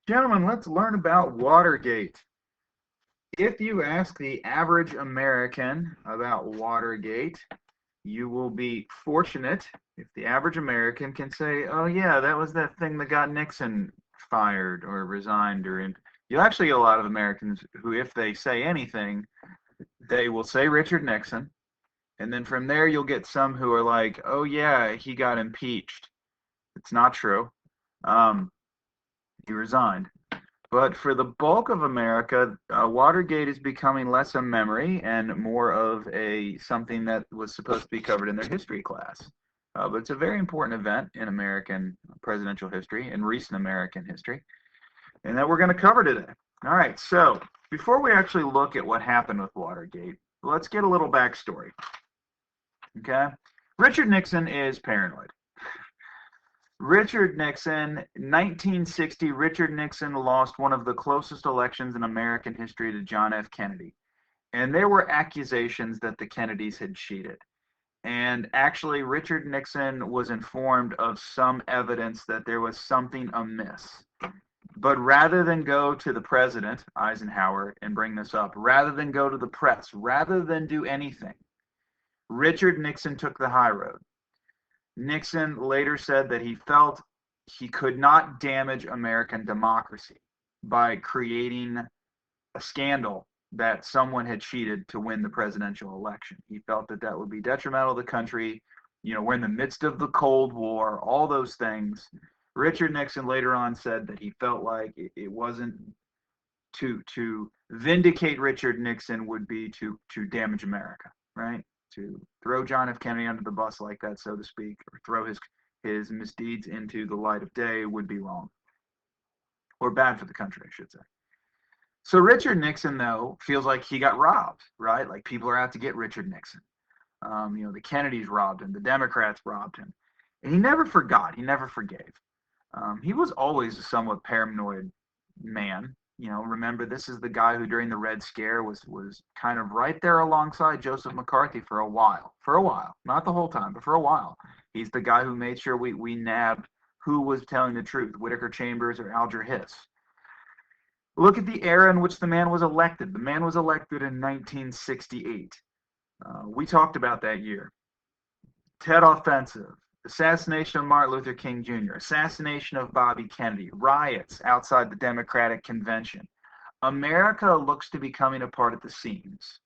Gentlemen, let's learn about Watergate. If you ask the average American about Watergate, you will be fortunate if the average American can say, "Oh yeah, that was that thing that got Nixon fired or resigned." Or in, you'll actually get a lot of Americans who, if they say anything, they will say Richard Nixon, and then from there you'll get some who are like, "Oh yeah, he got impeached." It's not true. Um, he resigned. But for the bulk of America, Watergate is becoming less a memory and more of a something that was supposed to be covered in their history class. But it's a very important event in American presidential history, in recent American history, and that we're going to cover today. All right, so before we actually look at what happened with Watergate, let's get a little backstory. Okay, Richard Nixon is paranoid. Richard Nixon, 1960, Richard Nixon lost one of the closest elections in American history to John F. Kennedy. And there were accusations that the Kennedys had cheated. And actually, Richard Nixon was informed of some evidence that there was something amiss. But rather than go to the president, Eisenhower, and bring this up, rather than go to the press, rather than do anything, Richard Nixon took the high road. Nixon later said that he felt he could not damage American democracy by creating a scandal that someone had cheated to win the presidential election. He felt that that would be detrimental to the country. You know, we're in the midst of the Cold War, all those things. Richard Nixon later on said that he felt like it wasn't to vindicate Richard Nixon would be to damage America, right? To throw John F. Kennedy under the bus like that, so to speak, or throw his misdeeds into the light of day would be wrong or bad for the country, I should say. So Richard Nixon, though, feels like he got robbed, right? Like people are out to get Richard Nixon. The Kennedys robbed him, the Democrats robbed him, and he never forgot. He never forgave. He was always a somewhat paranoid man. Remember, this is the guy who during the Red Scare was kind of right there alongside Joseph McCarthy for a while. For a while, not the whole time, but for a while. He's the guy who made sure we nabbed who was telling the truth, Whittaker Chambers or Alger Hiss. Look at the era in which the man was elected. The man was elected in 1968. We talked about that year. Tet Offensive, assassination of Martin Luther King Jr., assassination of Bobby Kennedy, riots outside the Democratic Convention. America looks to be coming apart at the seams,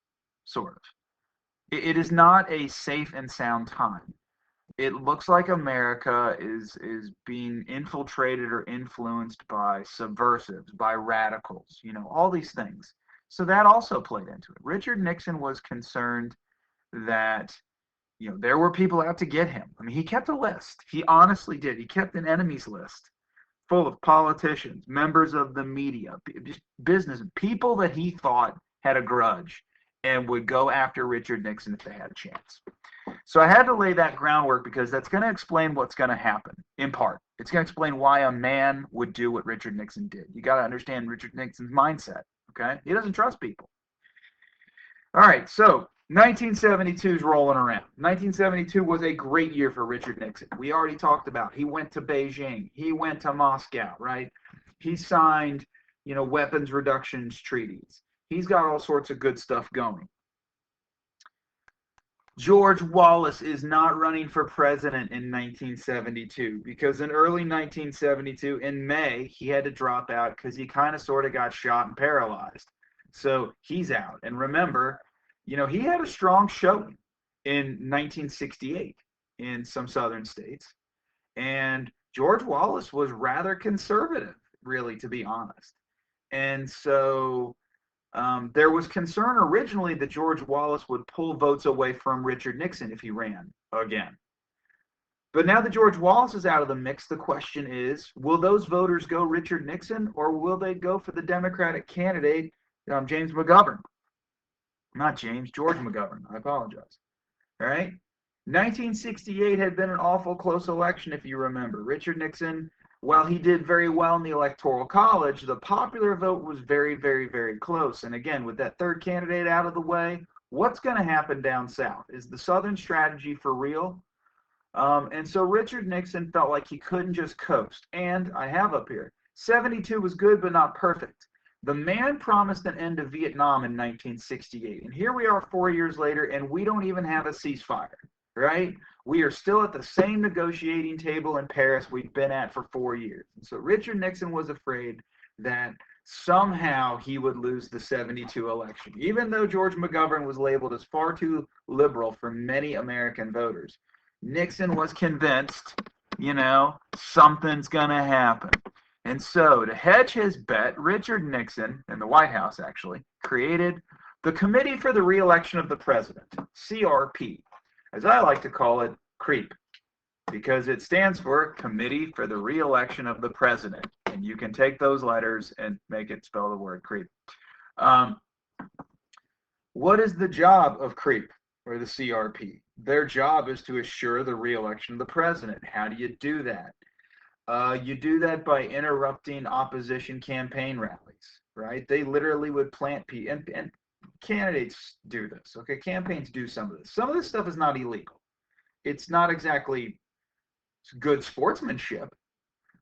sort of. It is not a safe and sound time. It looks like America is being infiltrated or influenced by subversives, by radicals, all these things. So that also played into it. Richard Nixon was concerned that there were people out to get him. I mean, he kept a list. He honestly did. He kept an enemies list full of politicians, members of the media, business people that he thought had a grudge and would go after Richard Nixon if they had a chance. So I had to lay that groundwork because that's going to explain what's going to happen in part. It's going to explain why a man would do what Richard Nixon did. You got to understand Richard Nixon's mindset. Okay, he doesn't trust people. All right, so 1972 is rolling around. 1972 was a great year for Richard Nixon. We already talked about he went to Beijing, he went to Moscow, right? He signed, weapons reductions treaties. He's got all sorts of good stuff going. George Wallace is not running for president in 1972 because in early 1972, in May, he had to drop out because he kind of sort of got shot and paralyzed. So he's out. And remember, he had a strong showing in 1968 in some southern states. And George Wallace was rather conservative, really, to be honest. And so there was concern originally that George Wallace would pull votes away from Richard Nixon if he ran again. But now that George Wallace is out of the mix, the question is, will those voters go Richard Nixon or will they go for the Democratic candidate, James McGovern? Not James, George McGovern. I apologize. All right. 1968 had been an awful close election, if you remember. Richard Nixon, while he did very well in the Electoral College, the popular vote was very, very, very close. And again, with that third candidate out of the way, what's going to happen down south? Is the Southern strategy for real? And so Richard Nixon felt like he couldn't just coast. And I have up here, 72 was good, but not perfect. The man promised an end to Vietnam in 1968. And here we are 4 years later, and we don't even have a ceasefire, right? We are still at the same negotiating table in Paris we've been at for 4 years. And so Richard Nixon was afraid that somehow he would lose the 72 election, even though George McGovern was labeled as far too liberal for many American voters. Nixon was convinced, something's going to happen. And so, to hedge his bet, Richard Nixon, and the White House actually, created the Committee for the Re-election of the President, CRP, as I like to call it, CREEP, because it stands for Committee for the Re-election of the President. And you can take those letters and make it spell the word CREEP. What is the job of CREEP, or the CRP? Their job is to assure the re-election of the president. How do you do that? You do that by interrupting opposition campaign rallies, right? They literally would plant people, and candidates do this, okay? Campaigns do some of this. Some of this stuff is not illegal. It's not exactly good sportsmanship,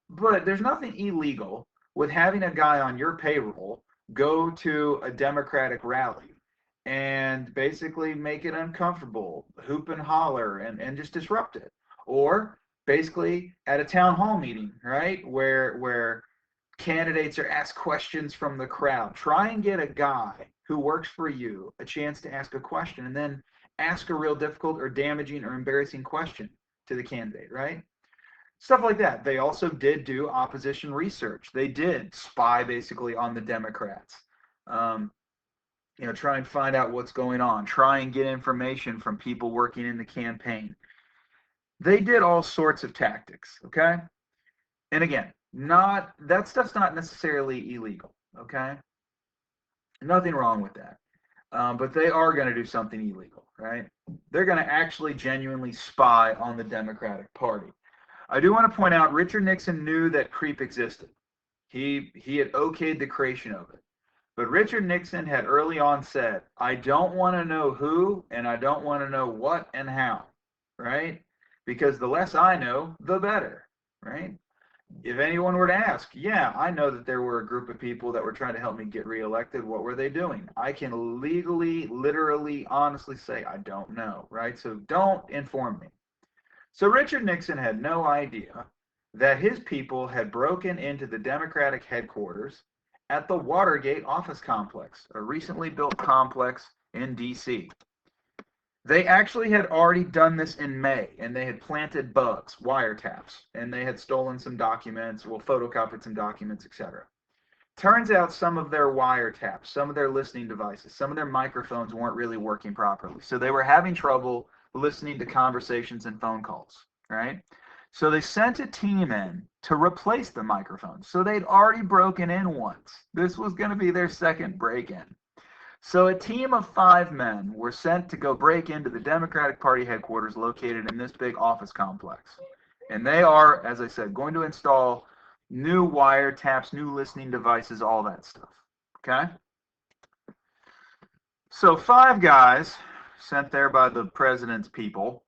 but there's nothing illegal with having a guy on your payroll go to a Democratic rally and basically make it uncomfortable, hoop and holler, and just disrupt it. Or basically at a town hall meeting, right, where candidates are asked questions from the crowd. Try and get a guy who works for you a chance to ask a question, and then ask a real difficult or damaging or embarrassing question to the candidate, right? Stuff like that. They also did do opposition research. They did spy basically on the Democrats. Try and find out what's going on. Try and get information from people working in the campaign. They did all sorts of tactics, okay? And again, that stuff's not necessarily illegal, okay? Nothing wrong with that. But they are going to do something illegal, right? They're going to actually genuinely spy on the Democratic Party. I do want to point out Richard Nixon knew that CREEP existed. He had okayed the creation of it. But Richard Nixon had early on said, I don't want to know who, and I don't want to know what and how, right? Because the less I know, the better, right? If anyone were to ask, yeah, I know that there were a group of people that were trying to help me get reelected. What were they doing? I can legally, literally, honestly say I don't know, right? So don't inform me. So Richard Nixon had no idea that his people had broken into the Democratic headquarters at the Watergate office complex, a recently built complex in D.C. They actually had already done this in May, and they had planted bugs, wiretaps, and they had stolen some documents, photocopied some documents, etc. Turns out some of their wiretaps, some of their listening devices, some of their microphones weren't really working properly. So they were having trouble listening to conversations and phone calls, right? So they sent a team in to replace the microphones. So they'd already broken in once. This was going to be their second break-in. So a team of 5 men were sent to go break into the Democratic Party headquarters located in this big office complex. And they are, as I said, going to install new wiretaps, new listening devices, all that stuff. Okay? So 5 guys sent there by the president's people,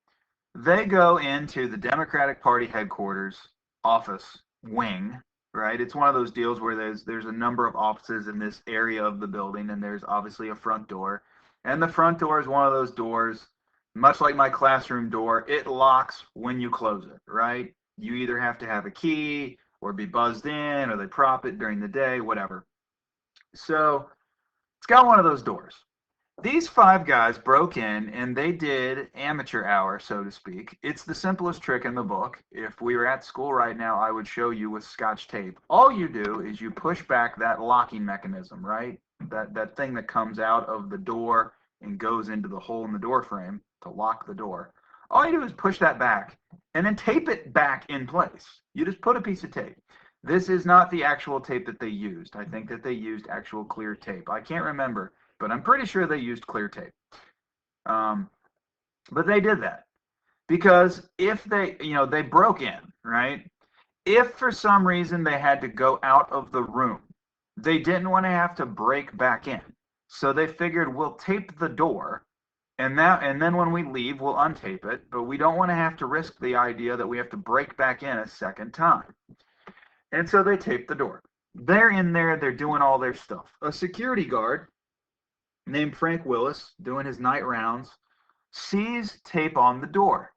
they go into the Democratic Party headquarters office wing, right? It's one of those deals where there's a number of offices in this area of the building, and there's obviously a front door. And the front door is one of those doors, much like my classroom door, it locks when you close it, right? You either have to have a key or be buzzed in, or they prop it during the day, whatever. So it's got one of those doors. These 5 guys broke in and they did amateur hour, so to speak. It's the simplest trick in the book. If we were at school right now, I would show you with Scotch tape. All you do is you push back that locking mechanism, right? That thing that comes out of the door and goes into the hole in the door frame to lock the door. All you do is push that back and then tape it back in place. You just put a piece of tape. This is not the actual tape that they used. I think that they used actual clear tape. I can't remember, but I'm pretty sure they used clear tape. But they did that because if they broke in, right? If for some reason they had to go out of the room, they didn't want to have to break back in. So they figured we'll tape the door, and then when we leave, we'll untape it. But we don't want to have to risk the idea that we have to break back in a second time. And so they tape the door. They're in there, they're doing all their stuff. A security guard named Frank Willis, doing his night rounds, sees tape on the door.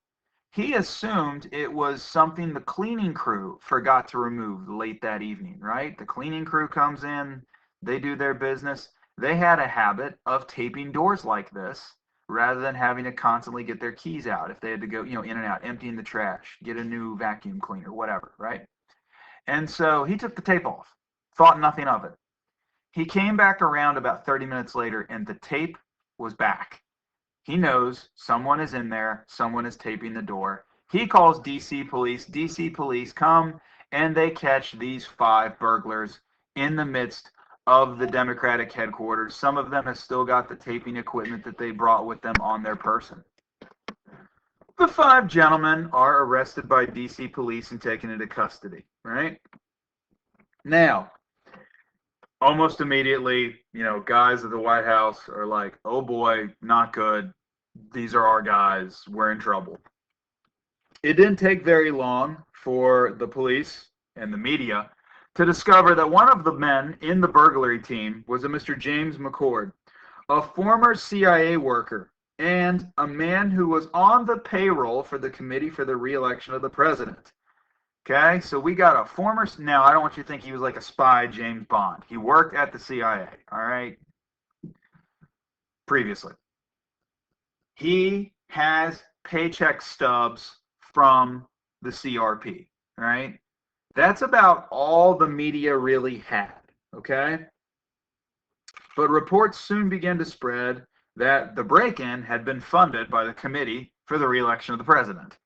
He assumed it was something the cleaning crew forgot to remove late that evening, right? The cleaning crew comes in, they do their business. They had a habit of taping doors like this rather than having to constantly get their keys out if they had to go, in and out, emptying the trash, get a new vacuum cleaner, whatever, right? And so he took the tape off, thought nothing of it. He came back around about 30 minutes later and the tape was back. He knows someone is in there, someone is taping the door. He calls DC police. DC police come and they catch these 5 burglars in the midst of the Democratic headquarters. Some of them have still got the taping equipment that they brought with them on their person. The 5 gentlemen are arrested by DC police and taken into custody, right? Now, almost immediately, guys at the White House are like, oh boy, not good. These are our guys. We're in trouble. It didn't take very long for the police and the media to discover that one of the men in the burglary team was a Mr. James McCord, a former CIA worker and a man who was on the payroll for the Committee for the Re-election of the President. Okay, so we got a former, now I don't want you to think he was like a spy, James Bond. He worked at the CIA, all right, previously. He has paycheck stubs from the CRP, right? That's about all the media really had, okay? But reports soon began to spread that the break-in had been funded by the Committee for the Re-election of the President.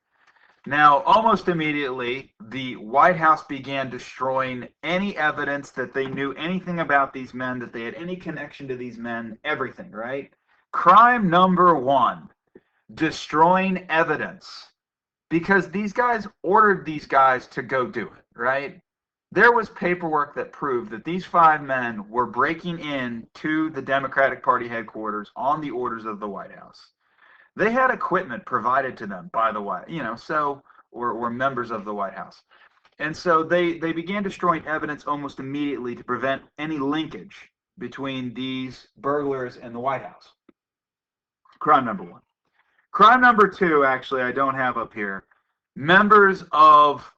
Now, almost immediately, the White House began destroying any evidence that they knew anything about these men, that they had any connection to these men, everything, right? Crime number 1, destroying evidence. Because these guys ordered these guys to go do it, right? There was paperwork that proved that these 5 men were breaking in to the Democratic Party headquarters on the orders of the White House. They had equipment provided to them by the White, so were members of the White House. And so they began destroying evidence almost immediately to prevent any linkage between these burglars and the White House. Crime number 1. Crime number 2, actually, I don't have up here. Members of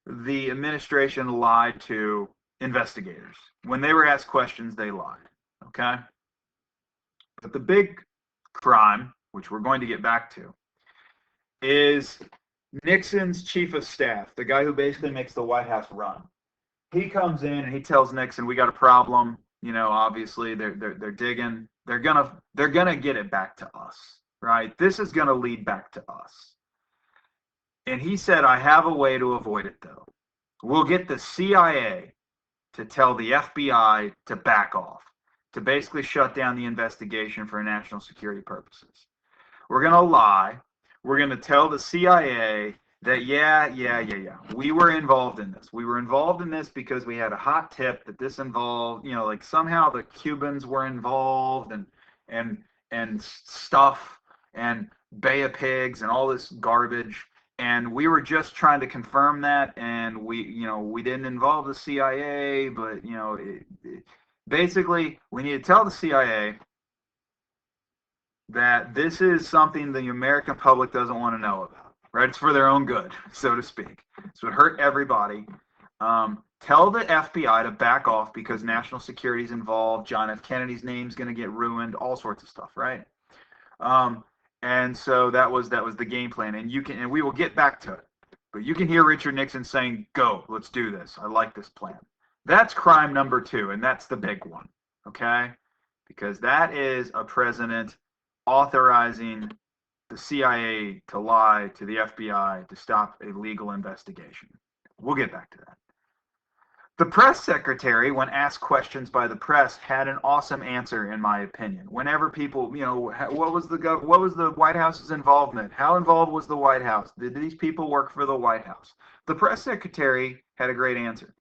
the administration lied to investigators. When they were asked questions, they lied. Okay? But the big crime, which we're going to get back to, is Nixon's chief of staff, the guy who basically makes the White House run. He comes in and he tells Nixon, "We got a problem. Obviously they're digging. They're gonna get it back to us, right? This is gonna lead back to us." And he said, "I have a way to avoid it, though. We'll get the CIA to tell the FBI to back off, to basically shut down the investigation for national security purposes. We're going to lie. We're going to tell the CIA that, yeah, we were involved in this. We were involved in this because we had a hot tip that this involved, like somehow the Cubans were involved and stuff and Bay of Pigs and all this garbage. And we were just trying to confirm that, and we didn't involve the CIA, but basically we need to tell the CIA that this is something the American public doesn't want to know about, right? It's for their own good, so to speak. So it hurt everybody. Tell the FBI to back off because national security is involved. John F. Kennedy's name's going to get ruined, all sorts of stuff, right? And so that was the game plan, and we will get back to it. But you can hear Richard Nixon saying, "Go, let's do this. I like this plan." That's crime number 2, and that's the big one, okay? Because that is a president authorizing the CIA to lie to the FBI to stop a legal investigation. We'll get back to that. The press secretary, when asked questions by the press, had an awesome answer, in my opinion. Whenever people, what was the White House's involvement? How involved was the White House? Did these people work for the White House? The press secretary had a great answer,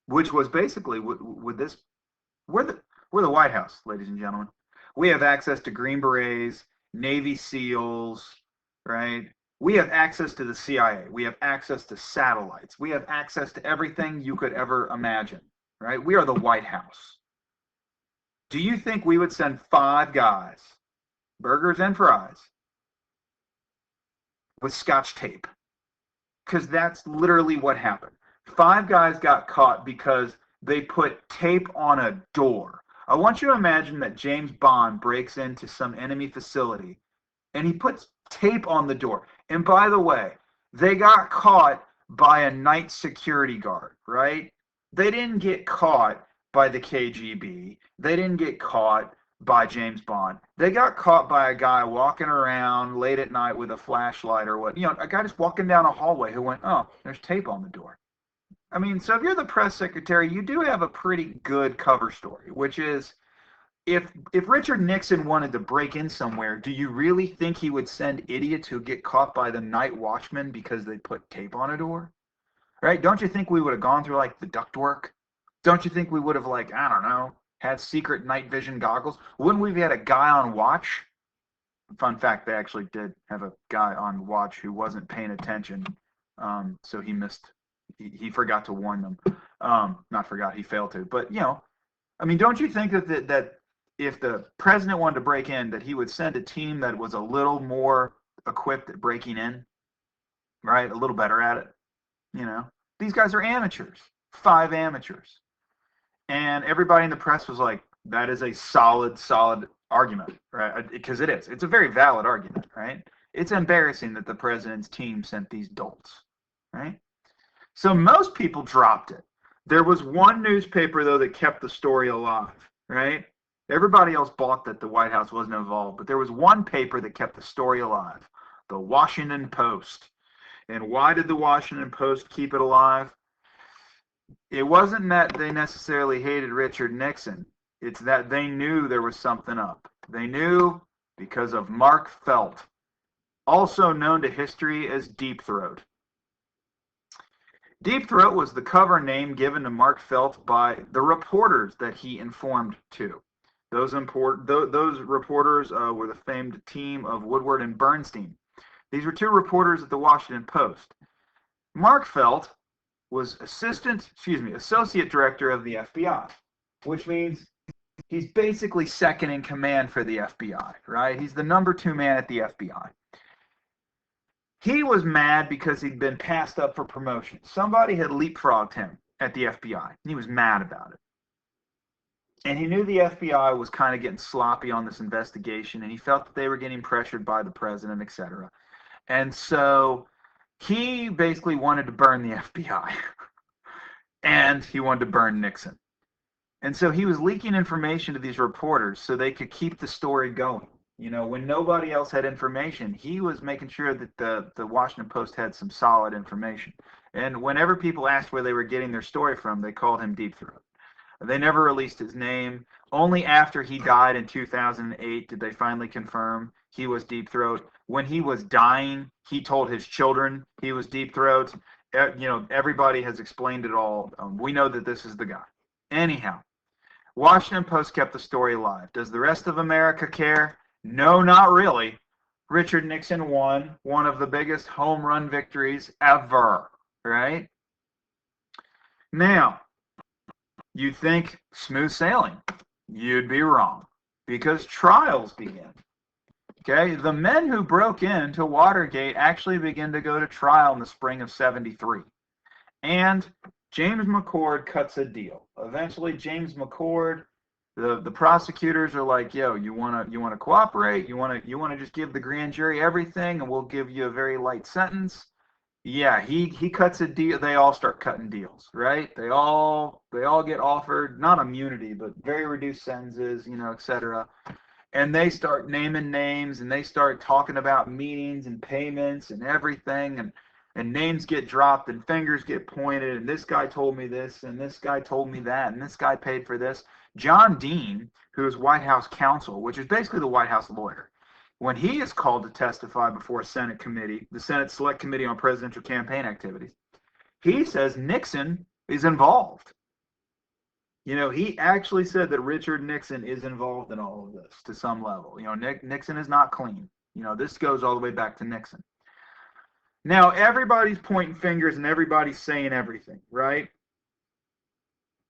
which was basically, we're the White House, ladies and gentlemen. We have access to Green Berets, Navy SEALs, right? We have access to the CIA. We have access to satellites. We have access to everything you could ever imagine, right? We are the White House. Do you think we would send 5 guys, burgers and fries, with scotch tape? Because that's literally what happened. 5 guys got caught because they put tape on a door. I want you to imagine that James Bond breaks into some enemy facility and he puts tape on the door. And by the way, they got caught by a night security guard, right? They didn't get caught by the KGB. They didn't get caught by James Bond. They got caught by a guy walking around late at night with a flashlight or what, a guy just walking down a hallway who went, oh, there's tape on the door. I mean, so if you're the press secretary, you do have a pretty good cover story, which is if Richard Nixon wanted to break in somewhere, do you really think he would send idiots who get caught by the night watchman because they put tape on a door? Right? Don't you think we would have gone through like the ductwork? Don't you think we would have I don't know, had secret night vision goggles? Wouldn't we have had a guy on watch? Fun fact, they actually did have a guy on watch who wasn't paying attention. So he missed, he forgot to warn them. Not forgot, he failed to. But, I mean, don't you think that if the president wanted to break in, that he would send a team that was a little more equipped at breaking in, right? A little better at it. These guys are amateurs, 5 amateurs. And everybody in the press was like, that is a solid argument, right? Because it is. It's a very valid argument, right? It's embarrassing that the president's team sent these dolts, right? So most people dropped it. There was one newspaper, though, that kept the story alive, right? Everybody else bought that the White House wasn't involved, but there was one paper that kept the story alive, the Washington Post. And why did the Washington Post keep it alive? It wasn't that they necessarily hated Richard Nixon. It's that they knew there was something up. They knew because of Mark Felt, also known to history as Deep Throat. Deep Throat was the cover name given to Mark Felt by the reporters that he informed to. Those reporters were the famed team of Woodward and Bernstein. These were 2 reporters at the Washington Post. Mark Felt was associate director of the FBI, which means he's basically second in command for the FBI, right? He's the number 2 man at the FBI. He was mad because he'd been passed up for promotion. Somebody had leapfrogged him at the FBI, and he was mad about it. And he knew the FBI was kind of getting sloppy on this investigation, and he felt that they were getting pressured by the president, etc. And so he basically wanted to burn the FBI. And he wanted to burn Nixon. And so he was leaking information to these reporters so they could keep the story going. When nobody else had information, he was making sure that the Washington Post had some solid information. And whenever people asked where they were getting their story from, they called him Deep Throat. They never released his name. Only after he died in 2008 did they finally confirm he was Deep Throat. When he was dying, he told his children he was Deep Throat. Everybody has explained it all. We know that this is the guy. Anyhow, Washington Post kept the story alive. Does the rest of America care? No, not really. Richard Nixon won one of the biggest home run victories ever, right? Now, you think smooth sailing. You'd be wrong, because trials begin. Okay, the men who broke into Watergate actually began to go to trial in the spring of '73. And James McCord cuts a deal. Eventually, James McCord, the prosecutors are like, yo, you wanna cooperate? You wanna just give the grand jury everything and we'll give you a very light sentence? Yeah, he cuts a deal. They all start cutting deals, right? They all get offered not immunity, but very reduced sentences, etc. And they start naming names and they start talking about meetings and payments and everything, and names get dropped and fingers get pointed, and this guy told me this and this guy told me that and this guy paid for this. John Dean, who is White House counsel, which is basically the White House lawyer, when he is called to testify before a Senate committee, the Senate Select Committee on Presidential Campaign Activities, he says Nixon is involved. He actually said that Richard Nixon is involved in all of this to some level. Nixon is not clean. This goes all the way back to Nixon. Now, everybody's pointing fingers and everybody's saying everything, right?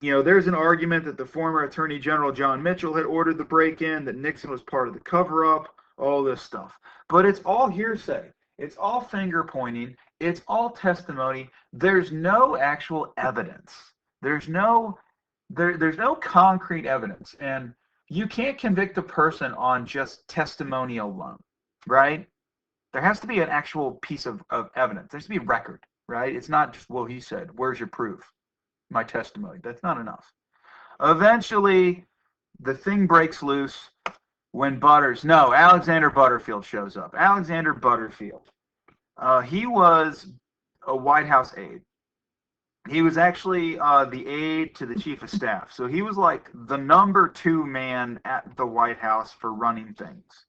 There's an argument that the former Attorney General John Mitchell had ordered the break-in, that Nixon was part of the cover-up, all this stuff. But it's all hearsay. It's all finger-pointing. It's all testimony. There's no actual evidence. There's no concrete evidence. And you can't convict a person on just testimony alone, right? There has to be an actual piece of evidence. There has to be a record, right? It's not just, well, he said, where's your proof? My testimony. That's not enough. Eventually, the thing breaks loose when Alexander Butterfield shows up. Alexander Butterfield. He was a White House aide. He was actually the aide to the chief of staff. So he was like the number 2 man at the White House for running things.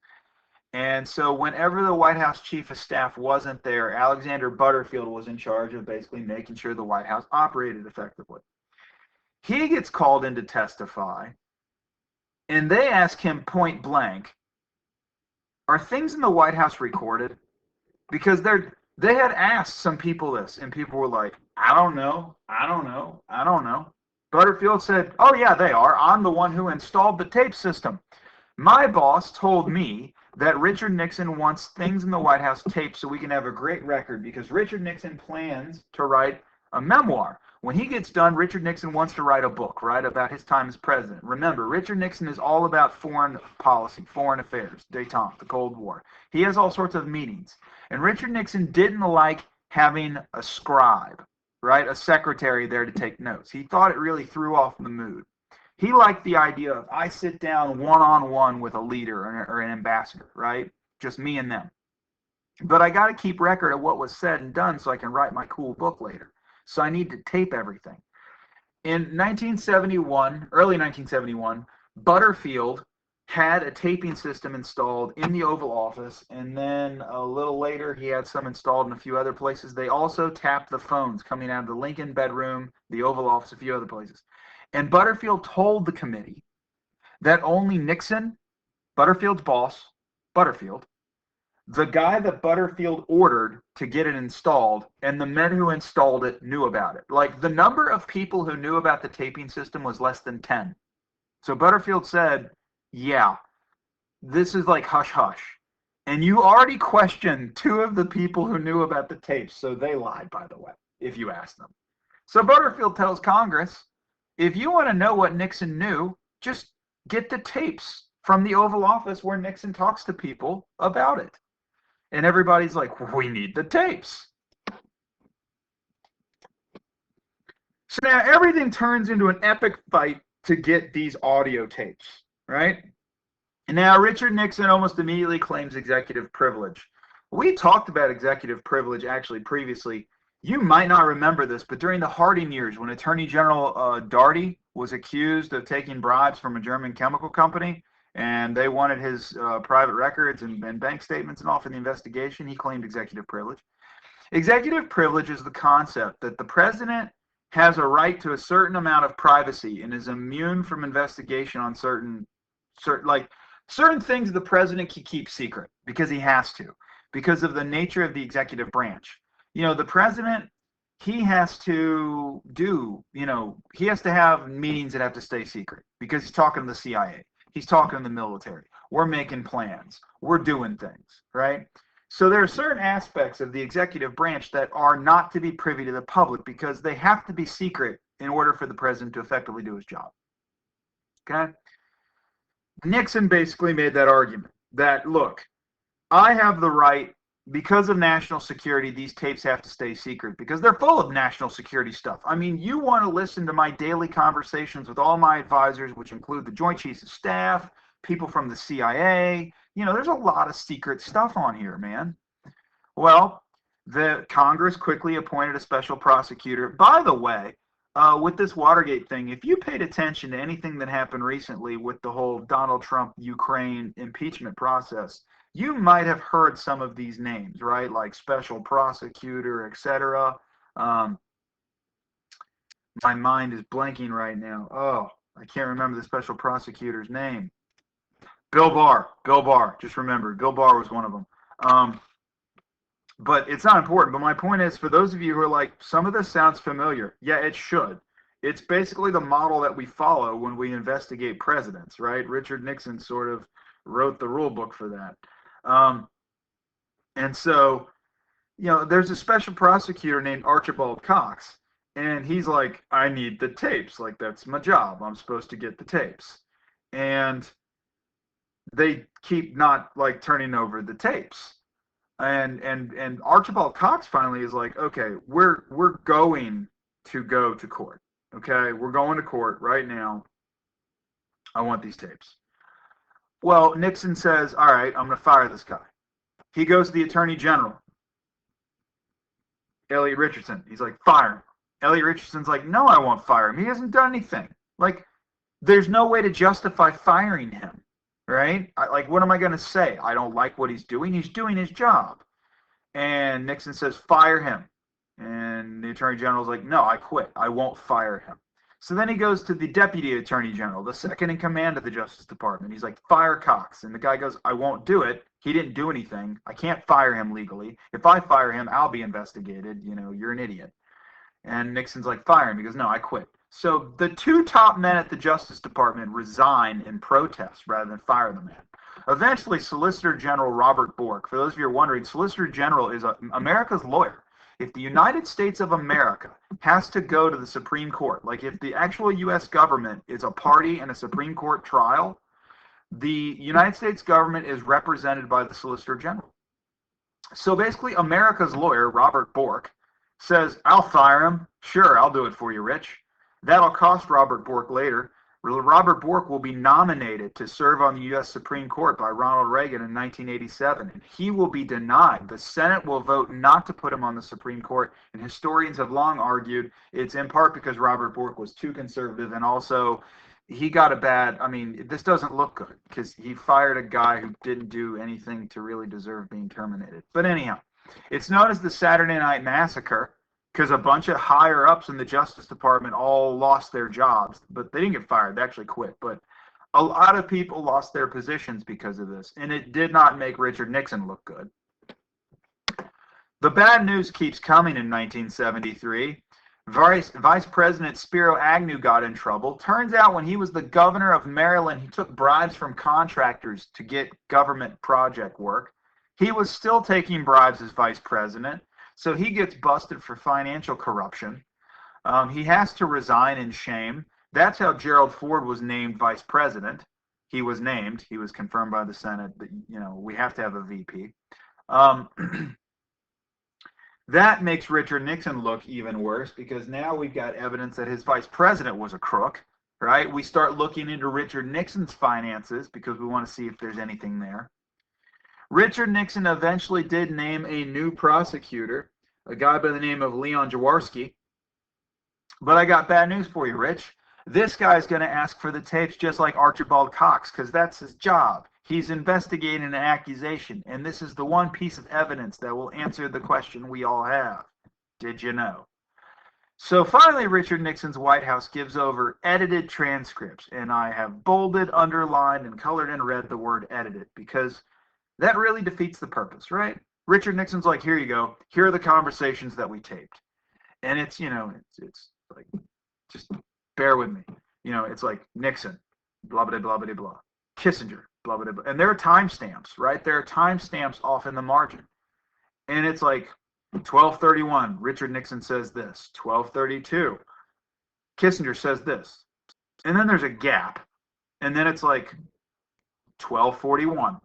And so whenever the White House chief of staff wasn't there, Alexander Butterfield was in charge of basically making sure the White House operated effectively. He gets called in to testify, and they ask him point blank, are things in the White House recorded? Because they had asked some people this, and people were like, I don't know. Butterfield said, oh yeah, they are. I'm the one who installed the tape system. My boss told me that Richard Nixon wants things in the White House taped so we can have a great record, because Richard Nixon plans to write a memoir. When he gets done, Richard Nixon wants to write a book, right, about his time as president. Remember, Richard Nixon is all about foreign policy, foreign affairs, détente, the Cold War. He has all sorts of meetings. And Richard Nixon didn't like having a scribe, right, a secretary there to take notes. He thought it really threw off the mood. He liked the idea of, I sit down one-on-one with a leader or an ambassador, right? Just me and them. But I got to keep record of what was said and done so I can write my cool book later. So I need to tape everything. In 1971, early 1971, Butterfield had a taping system installed in the Oval Office, and then a little later he had some installed in a few other places. They also tapped the phones coming out of the Lincoln bedroom, the Oval Office, a few other places. And Butterfield told the committee that only Nixon, Butterfield's boss, Butterfield, the guy that Butterfield ordered to get it installed, and the men who installed it knew about it. Like, the number of people who knew about the taping system was less than 10. So Butterfield said, yeah, this is like hush-hush. And you already questioned 2 of the people who knew about the tapes, so they lied, by the way, if you ask them. So Butterfield tells Congress, if you want to know what Nixon knew, just get the tapes from the Oval Office where Nixon talks to people about it. And everybody's like, we need the tapes. So now everything turns into an epic fight to get these audio tapes, right? And now Richard Nixon almost immediately claims executive privilege. We talked about executive privilege actually previously. You might not remember this, but during the Harding years, when Attorney General Daugherty was accused of taking bribes from a German chemical company, and they wanted his private records and bank statements and all for the investigation, he claimed executive privilege. Executive privilege is the concept that the president has a right to a certain amount of privacy and is immune from investigation on certain things the president can keep secret because he has to, because of the nature of the executive branch. The president, he has to he has to have meetings that have to stay secret because he's talking to the CIA. He's talking to the military. We're making plans. We're doing things, right? So there are certain aspects of the executive branch that are not to be privy to the public because they have to be secret in order for the president to effectively do his job. Okay? Nixon basically made that argument that, look, I have the right, because of national security, these tapes have to stay secret because they're full of national security stuff. I mean, you want to listen to my daily conversations with all my advisors, which include the Joint Chiefs of Staff, people from the CIA. There's a lot of secret stuff on here, man. Well, the Congress quickly appointed a special prosecutor. By the way, with this Watergate thing, if you paid attention to anything that happened recently with the whole Donald Trump Ukraine impeachment process, you might have heard some of these names, right? Like special prosecutor, etc. My mind is blanking right now. Oh, I can't remember the special prosecutor's name. Bill Barr. Just remember, Bill Barr was one of them. But it's not important. But my point is, for those of you who are like, some of this sounds familiar. Yeah, it should. It's basically the model that we follow when we investigate presidents, right? Richard Nixon sort of wrote the rule book for that. And so, there's a special prosecutor named Archibald Cox, and he's like, I need the tapes. Like, that's my job. I'm supposed to get the tapes. And they keep not like turning over the tapes. And Archibald Cox finally is like, okay, we're going to go to court. Okay, we're going to court right now. I want these tapes. Well, Nixon says, all right, I'm going to fire this guy. He goes to the Attorney General, Elliot Richardson. He's like, fire him. Elliot Richardson's like, no, I won't fire him. He hasn't done anything. Like, there's no way to justify firing him, right? Like, what am I going to say? I don't like what he's doing. He's doing his job. And Nixon says, fire him. And the Attorney General's like, no, I quit. I won't fire him. So then he goes to the Deputy Attorney General, the second in command of the Justice Department. He's like, fire Cox. And the guy goes, I won't do it. He didn't do anything. I can't fire him legally. If I fire him, I'll be investigated. You're an idiot. And Nixon's like, fire him. He goes, no, I quit. So the two top men at the Justice Department resign in protest rather than fire the man. Eventually, Solicitor General Robert Bork, for those of you who are wondering, Solicitor General is America's lawyer. If the United States of America has to go to the Supreme Court, like if the actual U.S. government is a party in a Supreme Court trial, the United States government is represented by the Solicitor General. So basically, America's lawyer, Robert Bork, says, I'll fire him. Sure, I'll do it for you, Rich. That'll cost Robert Bork later. Robert Bork will be nominated to serve on the U.S. Supreme Court by Ronald Reagan in 1987, and he will be denied. The Senate will vote not to put him on the Supreme Court, and historians have long argued it's in part because Robert Bork was too conservative, and also he got a bad, this doesn't look good, because he fired a guy who didn't do anything to really deserve being terminated. But anyhow, it's known as the Saturday Night Massacre, because a bunch of higher ups in the Justice Department all lost their jobs, but they didn't get fired. They actually quit. But a lot of people lost their positions because of this, and it did not make Richard Nixon look good. The bad news keeps coming in 1973. Vice President Spiro Agnew got in trouble. Turns out when he was the governor of Maryland, he took bribes from contractors to get government project work. He was still taking bribes as vice president. So he gets busted for financial corruption. He has to resign in shame. That's how Gerald Ford was named vice president. He was named. He was confirmed by the Senate that, we have to have a VP. That makes Richard Nixon look even worse because now we've got evidence that his vice president was a crook, right? We start looking into Richard Nixon's finances because we want to see if there's anything there. Richard Nixon eventually did name a new prosecutor, a guy by the name of Leon Jaworski. But I got bad news for you, Rich. This guy's going to ask for the tapes just like Archibald Cox because that's his job. He's investigating an accusation, and this is the one piece of evidence that will answer the question we all have. Did you know? So finally, Richard Nixon's White House gives over edited transcripts, and I have bolded, underlined, and colored in red the word edited because that really defeats the purpose, right? Richard Nixon's like, here you go. Here are the conversations that we taped. And it's, it's like, just bear with me. It's like Nixon, blah, blah, blah, blah, blah. Kissinger, blah, blah, blah. And there are timestamps, right? There are timestamps off in the margin. And it's like 1231, Richard Nixon says this. 1232, Kissinger says this. And then there's a gap. And then it's like 1241.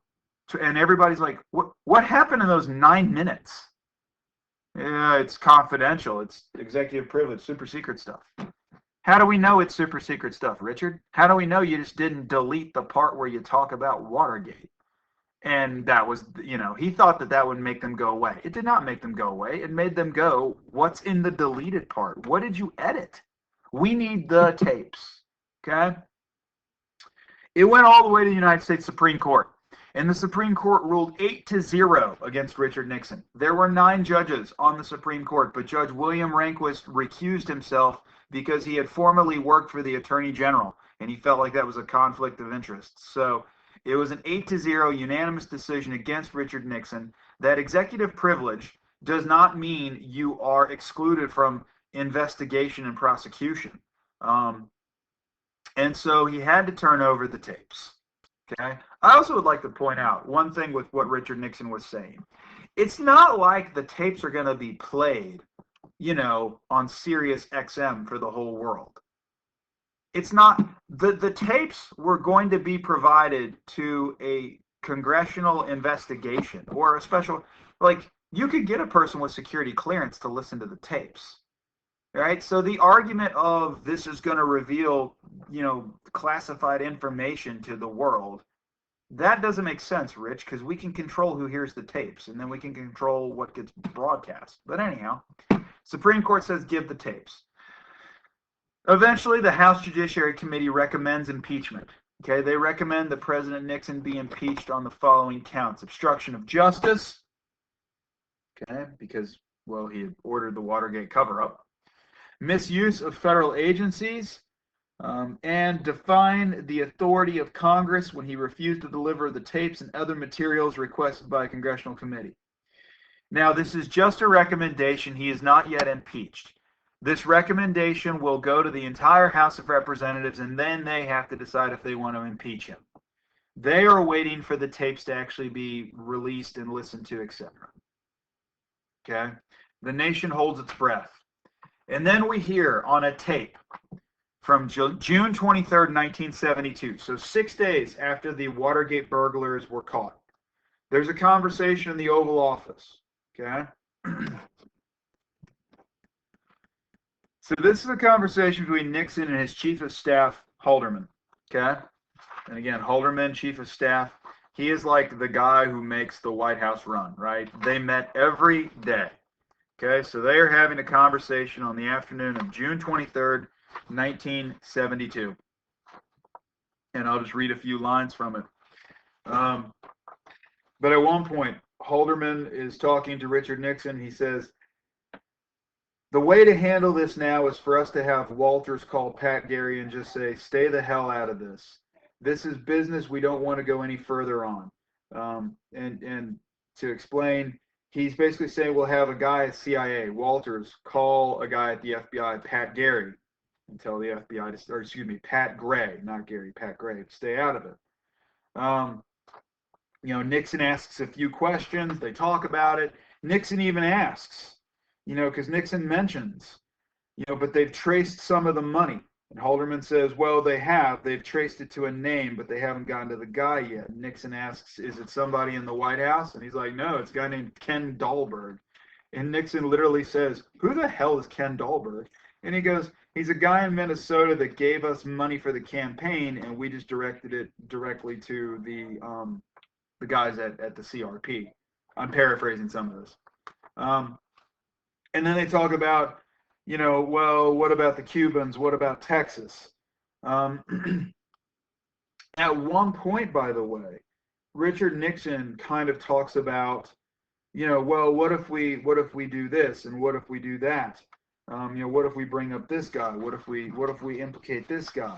And everybody's like, what happened in those 9 minutes? Yeah, it's confidential. It's executive privilege, super secret stuff. How do we know it's super secret stuff, Richard? How do we know you just didn't delete the part where you talk about Watergate? And that was, he thought that would make them go away. It did not make them go away. It made them go, what's in the deleted part? What did you edit? We need the tapes, okay? It went all the way to the United States Supreme Court. And the Supreme Court ruled 8-0 against Richard Nixon. There were 9 judges on the Supreme Court, but Judge William Rehnquist recused himself because he had formerly worked for the Attorney General, and he felt like that was a conflict of interest. So it was an 8-0 unanimous decision against Richard Nixon that executive privilege does not mean you are excluded from investigation and prosecution. And so he had to turn over the tapes. Okay. I also would like to point out one thing with what Richard Nixon was saying. It's not like the tapes are going to be played, on Sirius XM for the whole world. It's not, the tapes were going to be provided to a congressional investigation or a special, like, you could get a person with security clearance to listen to the tapes. Right? So the argument of this is going to reveal, classified information to the world, that doesn't make sense, Rich, because we can control who hears the tapes, and then we can control what gets broadcast. But anyhow, Supreme Court says give the tapes. Eventually, the House Judiciary Committee recommends impeachment. Okay, they recommend that President Nixon be impeached on the following counts: obstruction of justice, okay, because, well, he had ordered the Watergate cover-up; misuse of federal agencies, and define the authority of Congress when he refused to deliver the tapes and other materials requested by a congressional committee. Now, this is just a recommendation. He is not yet impeached. This recommendation will go to the entire House of Representatives, and then they have to decide if they want to impeach him. They are waiting for the tapes to actually be released and listened to, etc. Okay? The nation holds its breath. And then we hear on a tape from June 23rd, 1972, so 6 days after the Watergate burglars were caught, there's a conversation in the Oval Office. Okay? So this is a conversation between Nixon and his chief of staff, Haldeman. Okay? And again, Haldeman, chief of staff, he is like the guy who makes the White House run, right? They met every day. Okay? So they are having a conversation on the afternoon of June 23rd, 1972. And I'll just read a few lines from it. But at one point, Haldeman is talking to Richard Nixon. He says, the way to handle this now is for us to have Walters call Pat Gary and just say, stay the hell out of this. This is business we don't want to go any further on. And to explain, he's basically saying we'll have a guy at CIA, Walters, call a guy at the FBI, Pat Gary, and tell the FBI to, or excuse me, Pat Gray, not Gary, Pat Gray, to stay out of it. Nixon asks a few questions. They talk about it. Nixon even asks, because Nixon mentions, but they've traced some of the money. And Haldeman says, well, they've traced it to a name, but they haven't gotten to the guy yet. And Nixon asks, is it somebody in the White House? And he's like, no, it's a guy named Ken Dahlberg. And Nixon literally says, who the hell is Ken Dahlberg? And he goes, he's a guy in Minnesota that gave us money for the campaign, and we just directed it directly to the guys at the CRP. I'm paraphrasing some of this. And then they talk about, well, what about the Cubans? What about Texas? At one point, by the way, Richard Nixon kind of talks about, well, what if we do this and what if we do that? What if we bring up this guy? What if we implicate this guy?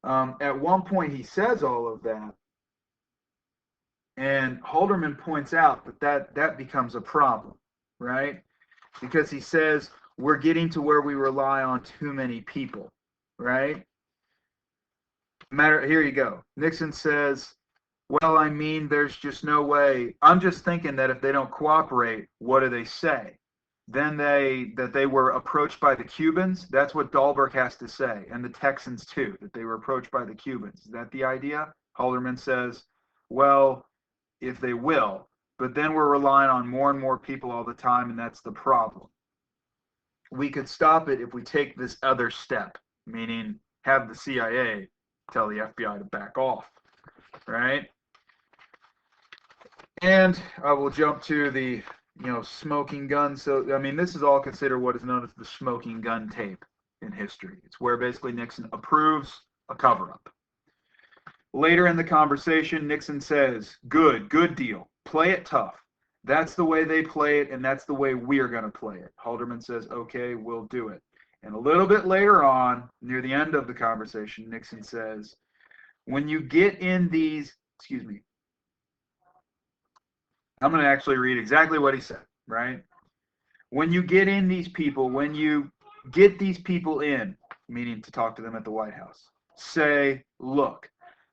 At one point, he says all of that, and Haldeman points out that becomes a problem, right? Because he says we're getting to where we rely on too many people, right? Here you go. Nixon says, well, I mean, there's just no way. I'm just thinking that if they don't cooperate, what do they say? Then that they were approached by the Cubans. That's what Dahlberg has to say, and the Texans too, that they were approached by the Cubans. Is that the idea? Haldeman says, well, if they will, but then we're relying on more and more people all the time, and that's the problem. We could stop it if we take this other step, meaning have the CIA tell the FBI to back off, right? And I will jump to the, smoking gun. So, I mean, this is all considered what is known as the smoking gun tape in history. It's where basically Nixon approves a cover-up. Later in the conversation, Nixon says, good deal. Play it tough. That's the way they play it, and that's the way we're going to play it. Haldeman says, okay, we'll do it. And a little bit later on, near the end of the conversation, Nixon says, when you get in these, I'm going to actually read exactly what he said, right? when you get in these people, when you get these people in, meaning to talk to them at the White House, say, look,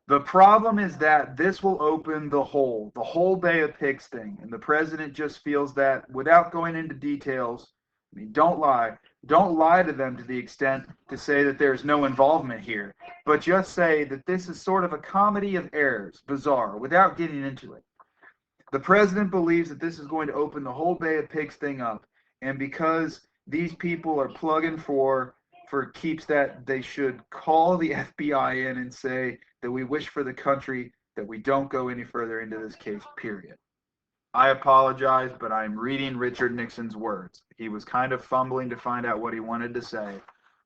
the problem is that this will open the whole Bay of Pigs thing. And the president just feels that without going into details, I mean, don't lie. Don't lie to them to the extent to say that there's no involvement here, but just say that this is sort of a comedy of errors, bizarre, without getting into it. The president believes that this is going to open the whole Bay of Pigs thing up. And because these people are plugging for keeps, that they should call the FBI in and say that we wish for the country that we don't go any further into this case, period. I apologize, but I'm reading Richard Nixon's words. He was kind of fumbling to find out what he wanted to say.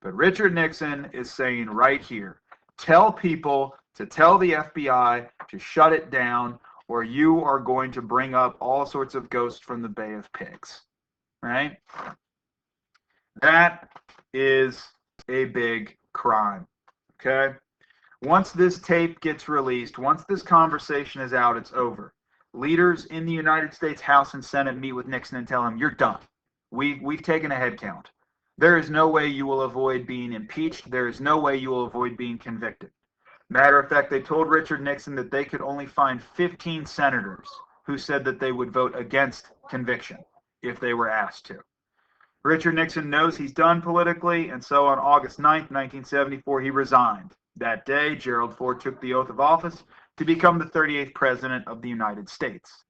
But Richard Nixon is saying right here, tell people to tell the FBI to shut it down, or you are going to bring up all sorts of ghosts from the Bay of Pigs. Right? That is a big crime. Okay? Once this tape gets released, once this conversation is out, it's over. Leaders in the United States House and Senate meet with Nixon and tell him, you're done. We've taken a head count. There is no way you will avoid being impeached. There is no way you will avoid being convicted. Matter of fact, they told Richard Nixon that they could only find 15 senators who said that they would vote against conviction if they were asked to. Richard Nixon knows he's done politically, and so on August 9th, 1974, he resigned. That day, Gerald Ford took the oath of office to become the 38th President of the United States.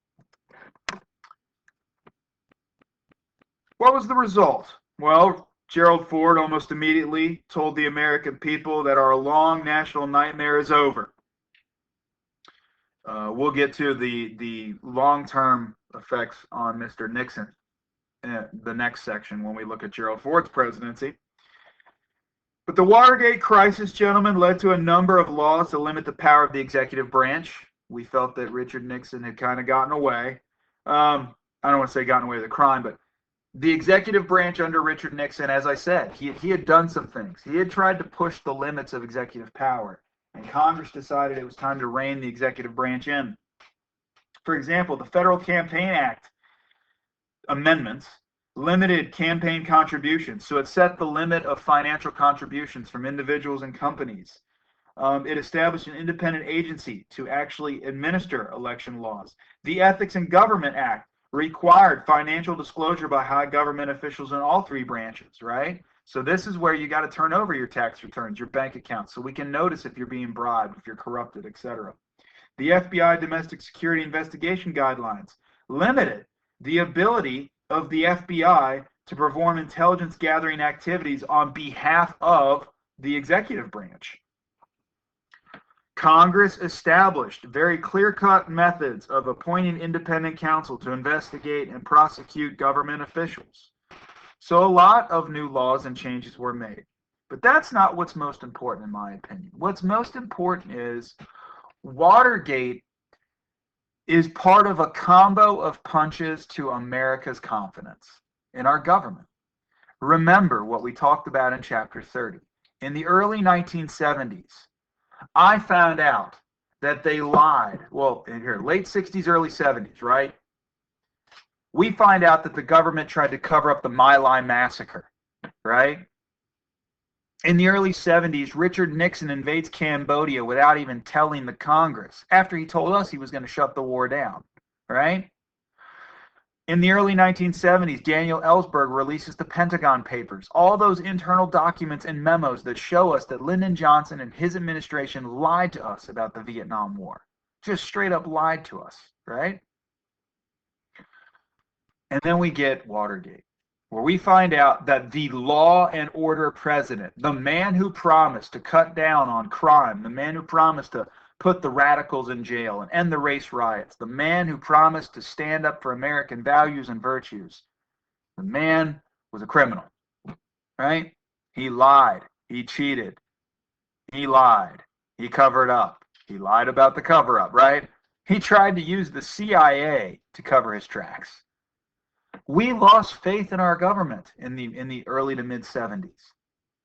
What was the result? Well, Gerald Ford almost immediately told the American people that our long national nightmare is over. We'll get to the long-term effects on Mr. Nixon in the next section when we look at Gerald Ford's presidency. But the Watergate crisis, gentlemen, led to a number of laws to limit the power of the executive branch. We felt that Richard Nixon had kind of gotten away. I don't want to say gotten away with the crime, but the executive branch under Richard Nixon, as I said, he had done some things. He had tried to push the limits of executive power, and Congress decided it was time to rein the executive branch in. For example, the Federal Campaign Act amendments limited campaign contributions. So it set the limit of financial contributions from individuals and companies. It established an independent agency to actually administer election laws. The Ethics in Government Act required financial disclosure by high government officials in all three branches, right? So this is where you got to turn over your tax returns, your bank accounts, so we can notice if you're being bribed, if you're corrupted, etc. The FBI Domestic Security Investigation Guidelines limited the ability of the FBI to perform intelligence gathering activities on behalf of the executive branch. Congress established very clear-cut methods of appointing independent counsel to investigate and prosecute government officials. So a lot of new laws and changes were made. But that's not what's most important, in my opinion. What's most important is Watergate is part of a combo of punches to America's confidence in our government. Remember what we talked about in Chapter 30. In the early 1970s, I found out that they lied. Well, in here, late 60s, early 70s, right? We find out that the government tried to cover up the My Lai massacre, right? In the early 70s, Richard Nixon invades Cambodia without even telling the Congress, after he told us he was going to shut the war down, right? In the early 1970s, Daniel Ellsberg releases the Pentagon Papers, all those internal documents and memos that show us that Lyndon Johnson and his administration lied to us about the Vietnam War. Just straight up lied to us, right? And then we get Watergate, where we find out that the law and order president, the man who promised to cut down on crime, the man who promised to put the radicals in jail and end the race riots, the man who promised to stand up for American values and virtues, the man was a criminal, right? He lied. He cheated. He lied. He covered up. He lied about the cover-up, right? He tried to use the CIA to cover his tracks. We lost faith in our government in the early to mid-70s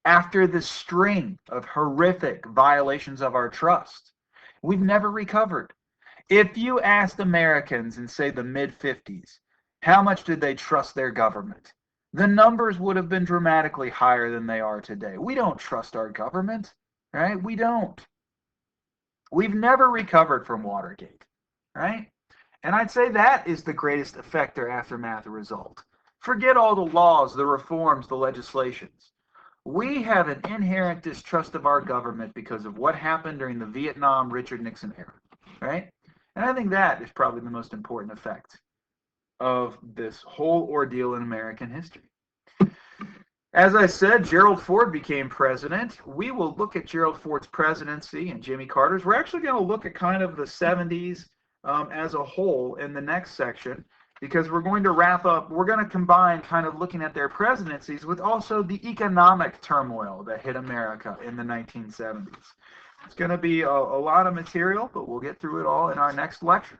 after the string of horrific violations of our trust. We've never recovered. If you asked Americans in, say, the mid-50s, how much did they trust their government? the numbers would have been dramatically higher than they are today. We don't trust our government, right? We don't. We've never recovered from Watergate, right? And I'd say that is the greatest effect or aftermath result. Forget all the laws, the reforms, the legislations. We have an inherent distrust of our government because of what happened during the Vietnam Richard Nixon era, right? And I think that is probably the most important effect of this whole ordeal in American history. As I said, Gerald Ford became president. We will look at Gerald Ford's presidency and Jimmy Carter's. We're actually going to look at kind of the 70s as a whole in the next section, because we're going to wrap up, we're going to combine kind of looking at their presidencies with also the economic turmoil that hit America in the 1970s. It's going to be a lot of material, but we'll get through it all in our next lecture.